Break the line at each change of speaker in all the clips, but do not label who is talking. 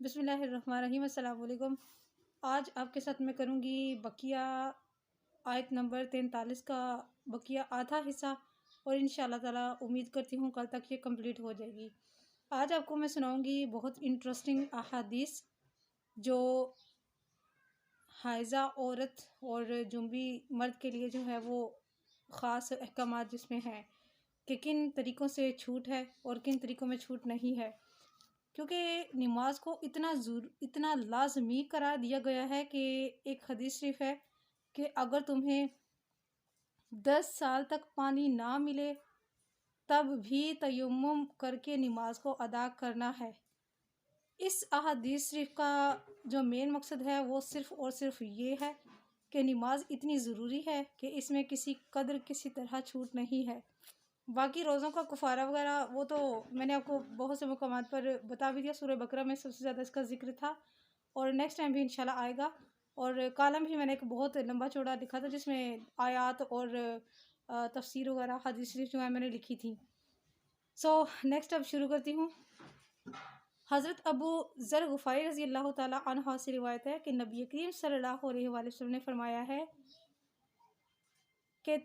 بسم اللہ الرحمن الرحیم۔ السلام علیکم۔ آج آپ کے ساتھ میں کروں گی بقیہ آیت نمبر 43 کا بقیہ آدھا حصہ، اور انشاءاللہ تعالیٰ امید کرتی ہوں کل تک یہ کمپلیٹ ہو جائے گی۔ آج آپ کو میں سناؤں گی بہت انٹرسٹنگ احادیث جو حائضہ عورت اور جنبی مرد کے لیے جو ہے وہ خاص احکامات جس میں ہیں کہ کن طریقوں سے چھوٹ ہے اور کن طریقوں میں چھوٹ نہیں ہے، کیونکہ نماز کو اتنا لازمی قرار دیا گیا ہے کہ ایک حدیث شریف ہے کہ اگر تمہیں 10 سال تک پانی نہ ملے تب بھی تیمم کر کے نماز کو ادا کرنا ہے۔ اس احادیث شریف کا جو مین مقصد ہے وہ صرف اور صرف یہ ہے کہ نماز اتنی ضروری ہے کہ اس میں کسی قدر کسی طرح چھوٹ نہیں ہے۔ باقی روزوں کا کفارہ وغیرہ وہ تو میں نے آپ کو بہت سے مقامات پر بتا بھی دیا، سورہ بقرہ میں سب سے زیادہ اس کا ذکر تھا، اور نیکسٹ ٹائم بھی انشاءاللہ آئے گا۔ اور کالم بھی میں نے ایک بہت لمبا چوڑا لکھا تھا جس میں آیات اور تفسیر وغیرہ حدیث شریف جو ہے میں نے لکھی تھی۔ نیکسٹ اب شروع کرتی ہوں۔ حضرت ابو ذر غفاری رضی اللہ تعالیٰ عنہ سے روایت ہے کہ نبی کریم صلی اللہ علیہ وآلہ وسلم نے فرمایا ہے کہ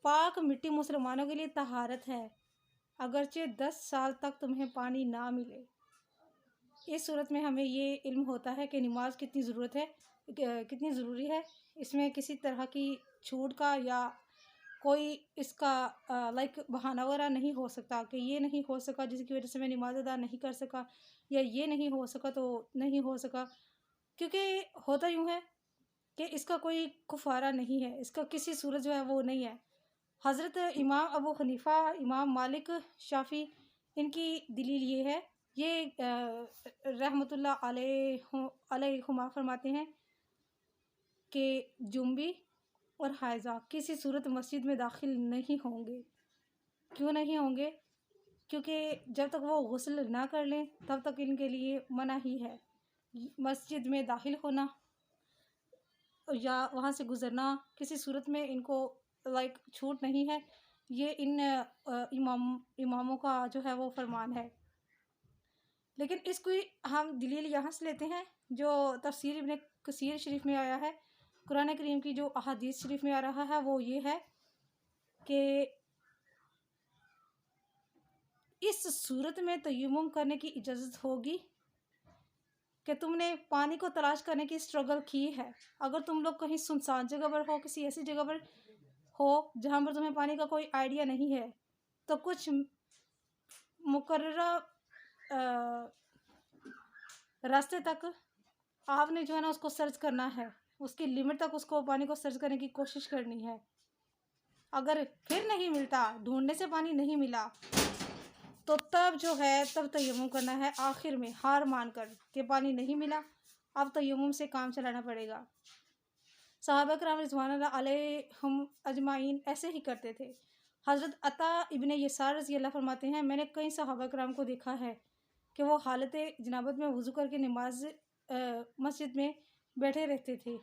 پاک مٹی مسلمانوں کے لیے طہارت ہے، اگرچہ 10 سال تک تمہیں پانی نہ ملے۔ اس صورت میں ہمیں یہ علم ہوتا ہے کہ نماز کتنی ضروری ہے، اس میں کسی طرح کی چھوٹ کا یا کوئی اس کا بہانہ وغیرہ نہیں ہو سکتا کہ یہ نہیں ہو سکا جس کی وجہ سے میں نماز ادا نہیں کر سکا، یا یہ نہیں ہو سکا تو نہیں ہو سکا، کیونکہ ہوتا یوں ہے کہ اس کا کوئی کفارہ نہیں ہے، اس کا کسی صورت جو ہے وہ نہیں ہے۔ حضرت امام ابو حنیفہ، امام مالک، شافعی، ان کی دلیل یہ ہے، یہ رحمۃ اللہ علیہما فرماتے ہیں کہ جنبی اور حائضہ کسی صورت مسجد میں داخل نہیں ہوں گے۔ کیوں نہیں ہوں گے؟ کیونکہ جب تک وہ غسل نہ کر لیں تب تک ان کے لیے منع ہی ہے مسجد میں داخل ہونا یا وہاں سے گزرنا، کسی صورت میں ان کو چھوٹ نہیں ہے۔ یہ ان اماموں کا جو ہے وہ فرمان ہے۔ لیکن اس کو ہم دلیل یہاں سے لیتے ہیں جو تفسیر ابن کثیر شریف میں آیا ہے، قرآن کریم کی جو احادیث شریف میں آ رہا ہے وہ یہ ہے کہ اس صورت میں تیمم کرنے کی اجازت ہوگی کہ تم نے پانی کو تلاش کرنے کی اسٹرگل کی ہے۔ اگر تم لوگ کہیں سنسان جگہ پر ہو، کسی ایسی جگہ پر ہو جہاں پر تمہیں پانی کا کوئی آئیڈیا نہیں ہے، تو کچھ مقررہ راستے تک آپ نے جو ہے نا اس کو سرچ کرنا ہے، اس کی لمٹ تک اس کو پانی کو سرچ کرنے کی کوشش کرنی ہے۔ اگر پھر نہیں ملتا، ڈھونڈنے سے پانی نہیں ملا، تو تب جو ہے تب تیمم کرنا ہے، آخر میں ہار مان کر کہ پانی نہیں ملا، اب تیمم سے کام چلانا پڑے گا۔ صحابہ کرام رضوان اللہ علیہم اجمعین ایسے ہی کرتے تھے۔ حضرت عطا ابن یسار رضی اللہ فرماتے ہیں میں نے کئی صحابہ کرام کو دیکھا ہے کہ وہ حالت جنابت میں وضو کر کے نماز مسجد میں بیٹھے رہتے تھے،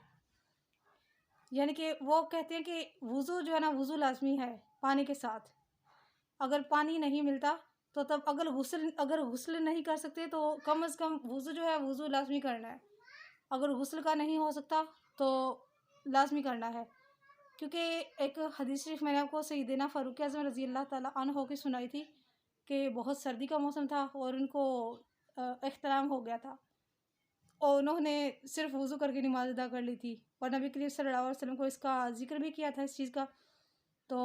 یعنی کہ وہ کہتے ہیں کہ وضو جو ہے نا وضو لازمی ہے پانی کے ساتھ۔ اگر پانی نہیں ملتا تو تب اگر غسل نہیں کر سکتے تو کم از کم وضو جو ہے وضو لازمی کرنا ہے، اگر غسل کا نہیں ہو سکتا تو لازمی کرنا ہے۔ کیونکہ ایک حدیث شریف میں نے آپ کو سیدنا فاروق اعظم رضی اللہ تعالیٰ عنہ کی سنائی تھی کہ بہت سردی کا موسم تھا اور ان کو احتلام ہو گیا تھا، اور انہوں نے صرف وضو کر کے نماز ادا کر لی تھی، اور نبی کریم صلی اللہ علیہ وسلم کو اس کا ذکر بھی کیا تھا اس چیز کا۔ تو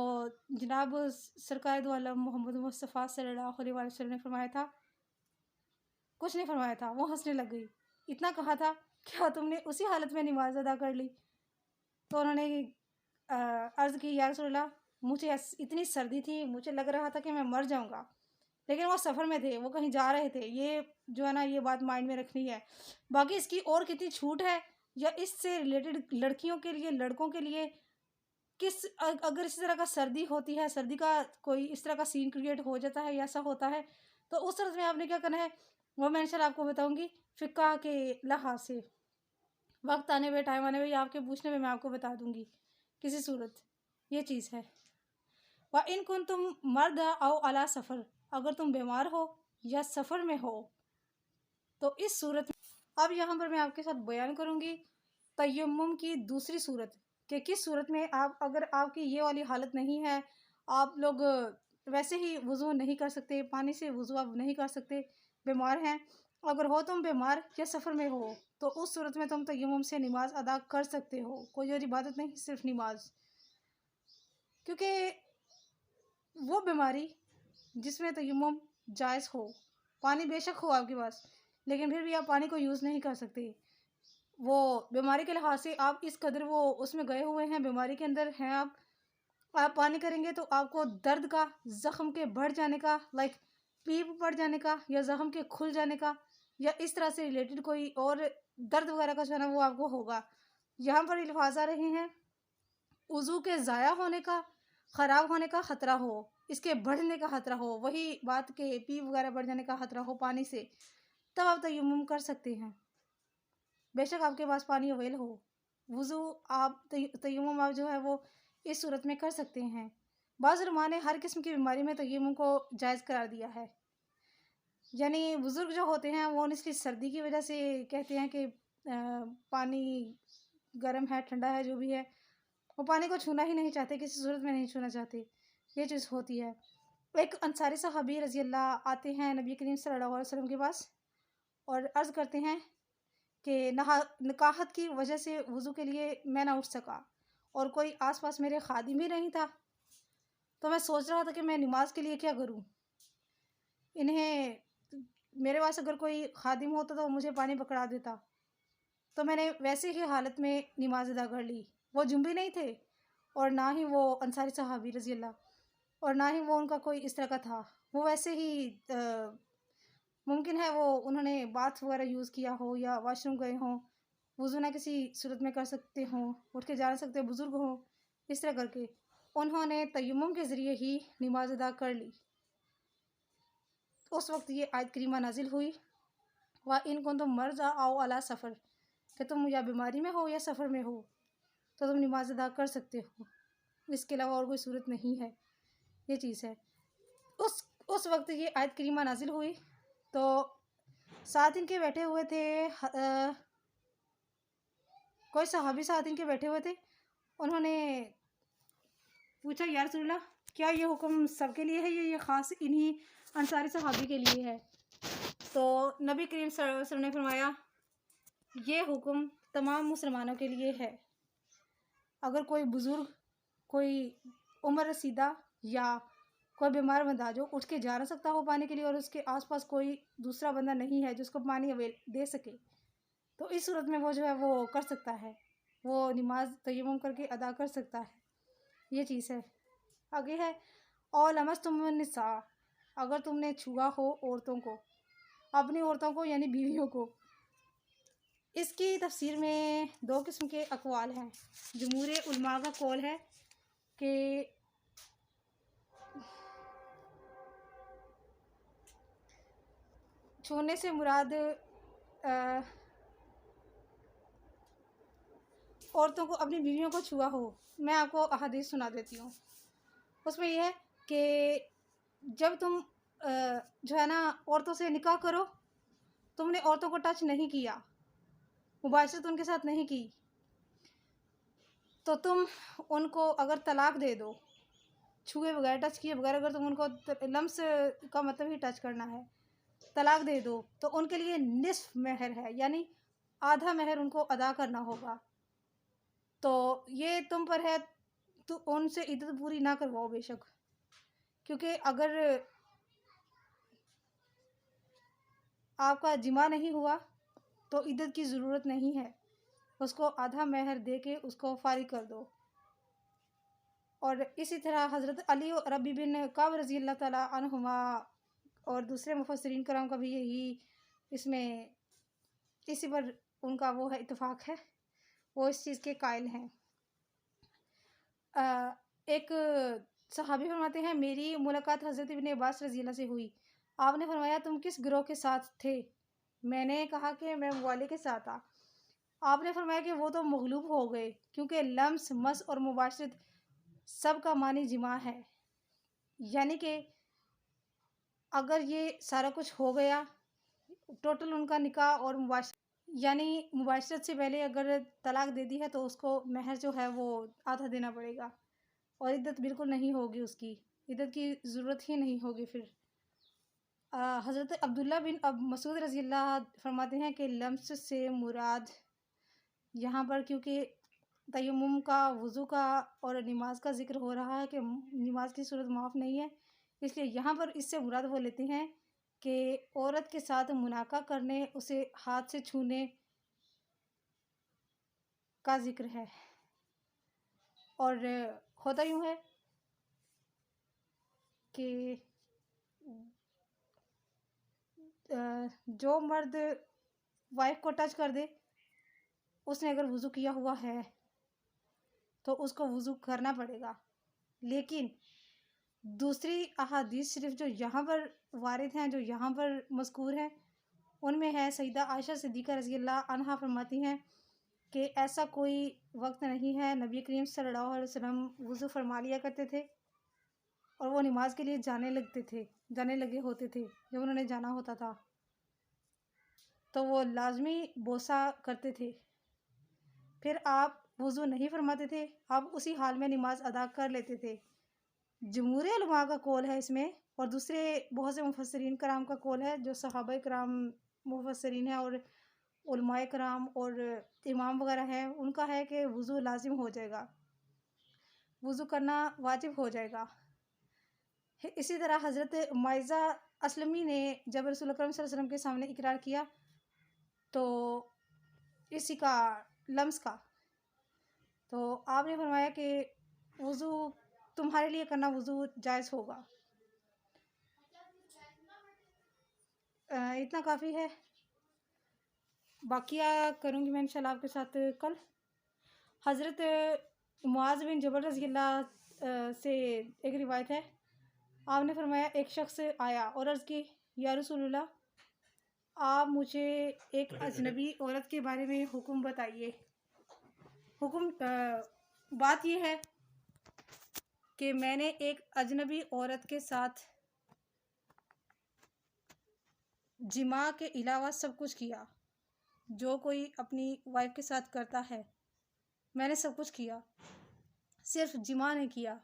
جناب سرکار دو عالم محمد مصطفیٰ صلی اللہ علیہ وسلم نے فرمایا تھا، کچھ نہیں فرمایا تھا، وہ ہنسنے لگ گئی، اتنا کہا تھا کیا تم نے اسی حالت میں نماز ادا کر لی؟ تو انہوں نے عرض کی یا رسول اللہ مجھے اتنی سردی تھی، مجھے لگ رہا تھا کہ میں مر جاؤں گا، لیکن وہ سفر میں تھے، وہ کہیں جا رہے تھے۔ یہ جو ہے نا یہ بات مائنڈ میں رکھنی ہے۔ باقی اس کی اور کتنی چھوٹ ہے یا اس سے ریلیٹڈ لڑکیوں کے لیے لڑکوں کے لیے اگر اس طرح کا سردی ہوتی ہے، سردی کا کوئی اس طرح کا سین کریٹ ہو جاتا ہے یا ایسا ہوتا ہے، تو اس صورت میں آپ نے کیا کرنا ہے وہ میں انشاءاللہ آپ کو بتاؤں گی فقہ کے لحاظ سے۔ وقت آنے پہ، ٹائم آنے پہ یا آپ کے پوچھنے پہ میں آپ کو بتا دوں گی کسی صورت، یہ چیز ہے۔ وَإِن كُنتُم مَرْضَىٰ أَوْ عَلَىٰ سَفَرٍ، اگر تم بیمار ہو یا سفر میں ہو تو اس صورت میں اب یہاں پر میں آپ کے ساتھ بیان کروں گی تیمم کی دوسری صورت، کہ کس صورت میں آپ، اگر آپ کی یہ والی حالت نہیں ہے، آپ لوگ ویسے ہی وضو نہیں کر سکتے، پانی سے وضو آپ نہیں کر سکتے، بیمار ہیں، اگر ہو تم بیمار یا سفر میں ہو، تو اس صورت میں تم تیمم سے نماز ادا کر سکتے ہو، کوئی اور عبادت نہیں، صرف نماز. کیونکہ وہ بیماری جس میں تیمم جائز ہو، پانی بے شک ہو آپ کے پاس، لیکن پھر بھی آپ پانی کو یوز نہیں کر سکتے، وہ بیماری کے لحاظ سے آپ اس قدر وہ اس میں گئے ہوئے ہیں، بیماری کے اندر ہیں آپ پانی کریں گے تو آپ کو درد کا، زخم کے بڑھ جانے کا، لائک پیپ پڑ جانے کا، یا زخم کے کھل جانے کا، یا اس طرح سے ریلیٹڈ کوئی اور درد وغیرہ کا جو ہے نا وہ آپ کو ہوگا. یہاں پر الفاظ آ رہے ہیں وضو کے ضائع ہونے کا، خراب ہونے کا خطرہ ہو، اس کے بڑھنے کا خطرہ ہو، وہی بات کہ پیپ وغیرہ بڑھ جانے کا خطرہ ہو پانی سے، تب آپ تیمم کر سکتے ہیں، بے شک آپ کے پاس پانی اویل ہو. وضو آپ تیمم آپ جو ہے وہ اس صورت میں کر سکتے ہیں. بعض علماء نے ہر قسم کی بیماری میں تیمم کو جائز قرار دیا ہے. یعنی بزرگ جو ہوتے ہیں وہ اس کی سردی کی وجہ سے کہتے ہیں کہ پانی گرم ہے، ٹھنڈا ہے، جو بھی ہے، وہ پانی کو چھونا ہی نہیں چاہتے، کسی صورت میں نہیں چھونا چاہتے، یہ چیز ہوتی ہے. ایک انصاری صحابی رضی اللہ آتے ہیں نبی کریم صلی اللہ علیہ وسلم کے پاس اور عرض کرتے ہیں کہ نکاحت کی وجہ سے وضو کے لیے میں نہ اٹھ سکا اور کوئی آس پاس میرے خادم بھی نہیں تھا، تو میں سوچ رہا تھا کہ میں نماز کے لیے کیا کروں. انہیں میرے پاس اگر کوئی خادم ہوتا تو مجھے پانی پکڑا دیتا، تو میں نے ویسے ہی حالت میں نماز ادا کر لی. وہ جنبی نہیں تھے اور نہ ہی وہ انصاری صحابی رضی اللہ، اور نہ ہی وہ ان کا کوئی اس طرح کا تھا، وہ ویسے ہی ممکن ہے وہ انہوں نے باتھ وغیرہ یوز کیا ہو یا واش روم گئے ہوں، وضو نہ کسی صورت میں کر سکتے ہوں، اٹھ کے جا نہ سکتے، بزرگ ہوں، اس طرح کر کے انہوں نے تیمم کے ذریعے ہی نماز ادا کر لی. اس وقت یہ آیت کریمہ نازل ہوئی وَإِن كُنتُم مَرْضَىٰ أَوْ عَلَىٰ سَفَرٍ، کہ تم یا بیماری میں ہو یا سفر میں ہو تو تم نماز ادا کر سکتے ہو، اس کے علاوہ اور کوئی صورت نہیں ہے. یہ چیز ہے. اس وقت یہ آیت کریمہ نازل ہوئی تو ساتھ ان کے بیٹھے ہوئے تھے، کوئی صحابی ساتھ ان کے بیٹھے ہوئے تھے، انہوں نے پوچھا یا رسول اللہ کیا یہ حکم سب کے لیے ہے یا یہ خاص انہی انصاری صحابی کے لیے ہے؟ تو نبی کریم صلی اللہ علیہ وسلم نے فرمایا یہ حکم تمام مسلمانوں کے لیے ہے. اگر کوئی بزرگ، کوئی عمر رسیدہ یا کوئی بیمار بندہ جو اٹھ کے جا نہ سکتا ہو پانی کے لیے اور اس کے آس پاس کوئی دوسرا بندہ نہیں ہے جس کو پانی دے سکے، تو اس صورت میں وہ جو ہے وہ کر سکتا ہے، وہ نماز تیمم کر کے ادا کر سکتا ہے. یہ چیز ہے. آگے ہے اور لمستم النساء، اگر تم نے چھوا ہو عورتوں کو، اپنی عورتوں کو یعنی بیویوں کو. اس کی تفسیر میں دو قسم کے اقوال ہیں. جمہور علماء کا قول ہے کہ چھونے سے مراد عورتوں کو، اپنی بیویوں کو چھوا ہو. میں آپ کو احادیث سنا دیتی ہوں. اس میں یہ ہے کہ جب تم جو ہے نا عورتوں سے نکاح کرو، تم نے عورتوں کو ٹچ نہیں کیا، مباشرت ان کے ساتھ نہیں کی، تو تم ان کو اگر طلاق دے دو، چھوئے بغیر، ٹچ کیے بغیر، اگر تم ان کو، لمس کا مطلب ہی ٹچ کرنا ہے، طلاق دے دو تو ان کے لیے نصف مہر ہے، یعنی آدھا مہر ان کو ادا کرنا ہوگا. تو یہ تم پر ہے، تو ان سے عدت پوری نہ کرواؤ بے شک، کیونکہ اگر آپ کا جمع نہیں ہوا تو عدت کی ضرورت نہیں ہے، اس کو آدھا مہر دے کے اس کو فارغ کر دو. اور اسی طرح حضرت علی ربی بن کعب رضی اللہ تعالیٰ عنہما اور دوسرے مفسرین کرام کا بھی یہی اس میں اسی پر ان کا وہ ہے اتفاق ہے، وہ اس چیز کے قائل ہیں. ایک صحابی فرماتے ہیں میری ملاقات حضرت ابن عباس رضی اللہ سے ہوئی. آپ نے فرمایا تم کس گروہ کے ساتھ تھے؟ میں نے کہا کہ میں موالی کے ساتھ تھا. آپ نے فرمایا کہ وہ تو مغلوب ہو گئے، کیونکہ لمس، مس اور مباشرت سب کا معنی جمع ہے. یعنی کہ اگر یہ سارا کچھ ہو گیا، ٹوٹل ان کا نکاح اور یعنی مباشرت سے پہلے اگر طلاق دے دی ہے تو اس کو مہر جو ہے وہ آدھا دینا پڑے گا، اور عدت بالکل نہیں ہوگی، اس کی عدت کی ضرورت ہی نہیں ہوگی پھر۔ حضرت عبداللہ بن مسعود رضی اللہ فرماتے ہیں کہ لمس سے مراد یہاں پر کیونکہ تیمم کا، وضو کا اور نماز کا ذکر ہو رہا ہے کہ نماز کی صورت معاف نہیں ہے، اس لیے یہاں پر اس سے مراد وہ لیتے ہیں کہ عورت کے ساتھ مناکحہ کرنے، اسے ہاتھ سے چھونے کا ذکر ہے۔ اور ہوتا یوں ہے کہ جو مرد وائف کو ٹچ کر دے، اس نے اگر وضو کیا ہوا ہے تو اس کو وضو کرنا پڑے گا، لیکن دوسری احادیث شریف جو یہاں پر وارد ہیں، جو یہاں پر مذکور ہیں، ان میں ہے سیدہ عائشہ صدیقہ رضی اللہ عنہا فرماتی ہیں کہ ایسا کوئی وقت نہیں ہے، نبی کریم صلی اللہ علیہ وسلم وضو فرما لیا کرتے تھے اور وہ نماز کے لیے جانے لگے ہوتے تھے، جب انہوں نے جانا ہوتا تھا تو وہ لازمی بوسہ کرتے تھے، پھر آپ وضو نہیں فرماتے تھے، آپ اسی حال میں نماز ادا کر لیتے تھے۔ جمہور علماء کا قول ہے اس میں، اور دوسرے بہت سے مفسرین کرام کا قول ہے، جو صحابہ کرام مفسرین ہیں اور علماء کرام اور امام وغیرہ ہیں، ان کا ہے کہ وضو لازم ہو جائے گا، وضو کرنا واجب ہو جائے گا۔ اسی طرح حضرت معزہ اسلمی نے جب رسول اکرم صلی اللہ علیہ وسلم کے سامنے اقرار کیا تو اسی کا لمس کا، تو آپ نے فرمایا کہ وضو تمہارے لیے کرنا وضو جائز ہوگا۔ اتنا کافی ہے، باقیہ کروں گی میں انشاءاللہ آپ کے ساتھ کل۔ حضرت معاذ بن جبل رضی اللہ سے ایک روایت ہے، آپ نے فرمایا ایک شخص آیا اور عرض کی یا رسول اللہ، آپ مجھے ایک اجنبی عورت کے بارے میں حکم بتائیے۔ بات یہ ہے کہ میں نے ایک اجنبی عورت کے ساتھ جماع کے علاوہ سب کچھ کیا، جو کوئی اپنی وائف کے ساتھ کرتا ہے، میں نے سب کچھ کیا، صرف جماع نہیں کیا،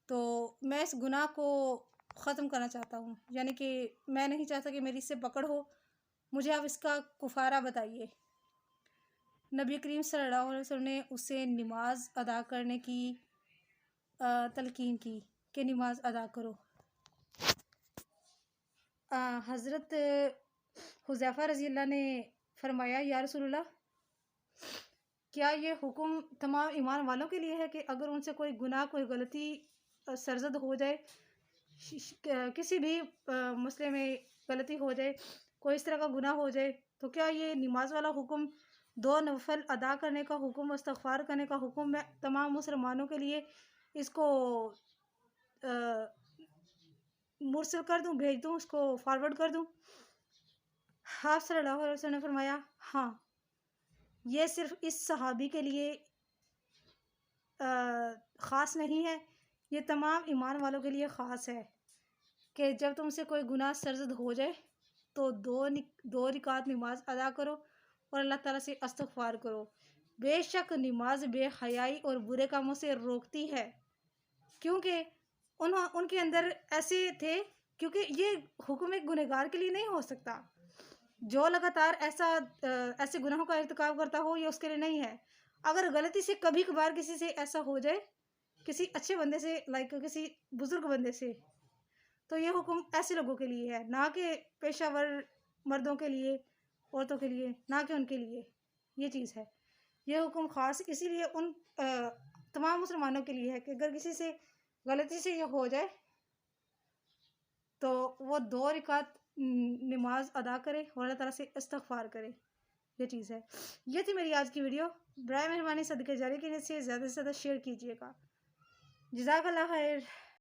تو میں اس گناہ کو ختم کرنا چاہتا ہوں، یعنی کہ میں نہیں چاہتا کہ میری اس سے پکڑ ہو، مجھے آپ اس کا کفارہ بتائیے۔ نبی کریم صلی اللہ علیہ وسلم نے اسے نماز ادا کرنے کی تلقین کی کہ نماز ادا کرو۔ حضرت حذیفہ رضی اللہ نے فرمایا یا رسول اللہ، کیا یہ حکم تمام ایمان والوں کے لیے ہے کہ اگر ان سے کوئی گناہ، کوئی غلطی سرزد ہو جائے، کسی بھی مسئلے میں غلطی ہو جائے، کوئی اس طرح کا گناہ ہو جائے، تو کیا یہ نماز والا حکم، 2 نفل ادا کرنے کا حکم، استغفار کرنے کا حکم میں تمام مسلمانوں کے لیے اس کو مرسل کر دوں، بھیج دوں، اس کو فارورڈ کر دوں؟ آپ صلی اللہ علیہ وسلم نے فرمایا ہاں، یہ صرف اس صحابی کے لیے خاص نہیں ہے، یہ تمام ایمان والوں کے لیے خاص ہے کہ جب تم سے کوئی گناہ سرزد ہو جائے تو 2 رکعت نماز ادا کرو اور اللہ تعالیٰ سے استغفار کرو۔ بے شک نماز بے حیائی اور برے کاموں سے روکتی ہے، کیونکہ ان کے اندر ایسے تھے، کیونکہ یہ حکم ایک گنہگار کے لیے نہیں ہو سکتا، جو لگاتار ایسے گناہوں کا ارتکاب کرتا ہو، یہ اس کے لیے نہیں ہے۔ اگر غلطی سے کبھی کبھار کسی سے ایسا ہو جائے، کسی اچھے بندے سے، کسی بزرگ بندے سے، تو یہ حکم ایسے لوگوں کے لیے ہے، نہ کہ پیشہ ور مردوں کے لیے، عورتوں کے لیے، نہ کہ ان کے لیے یہ چیز ہے۔ یہ حکم خاص اسی لیے ان تمام مسلمانوں کے لیے ہے کہ اگر کسی سے غلطی سے یہ ہو جائے تو وہ 2 رکعت نماز ادا کرے اور اللہ تعالیٰ سے استغفار کرے، یہ چیز ہے۔ یہ تھی میری آج کی ویڈیو، برائے مہربانی صدقہ جاری کے نیت سے زیادہ سے زیادہ شیئر کیجیے گا۔ جزاک اللہ خیر۔